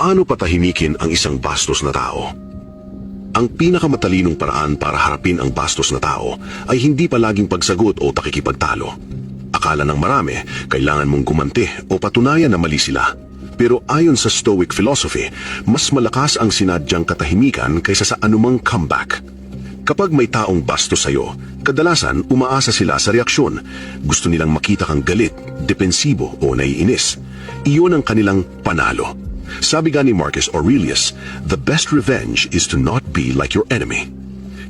Paano patahimikin ang isang bastos na tao? Ang pinakamatalinong paraan para harapin ang bastos na tao ay hindi palaging pagsagot o takikipagtalo. Akala ng marami, kailangan mong gumanti o patunayan na mali sila. Pero ayon sa Stoic philosophy, mas malakas ang sinadyang katahimikan kaysa sa anumang comeback. Kapag may taong bastos sa'yo, kadalasan umaasa sila sa reaksyon. Gusto nilang makita kang galit, depensibo o naiinis. Iyon ang kanilang panalo. Sabi nga ni Marcus Aurelius, the best revenge is to not be like your enemy.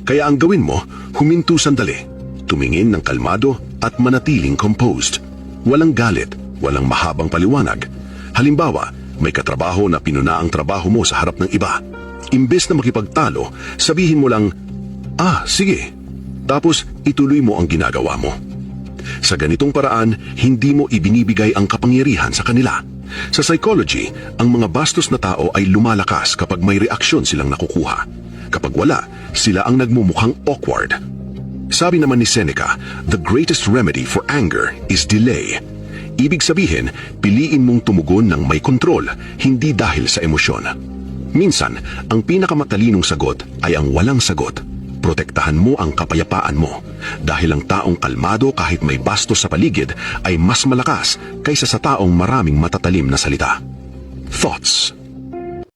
Kaya ang gawin mo, huminto sandali, tumingin ng kalmado at manatiling composed. Walang galit, walang mahabang paliwanag. Halimbawa, may katrabaho na pinuna ang trabaho mo sa harap ng iba. Imbes na makipagtalo, sabihin mo lang, sige. Tapos ituloy mo ang ginagawa mo. Sa ganitong paraan, hindi mo ibinibigay ang kapangyarihan sa kanila. Sa psychology, ang mga bastos na tao ay lumalakas kapag may reaksyon silang nakukuha. Kapag wala, sila ang nagmumukhang awkward. Sabi naman ni Seneca, the greatest remedy for anger is delay. Ibig sabihin, piliin mong tumugon ng may kontrol, hindi dahil sa emosyon. Minsan, ang pinakamatalinong sagot ay ang walang sagot. Protektahan mo ang kapayapaan mo dahil ang taong kalmado kahit may bastos sa paligid ay mas malakas kaysa sa taong maraming matatalim na salita. Thoughts.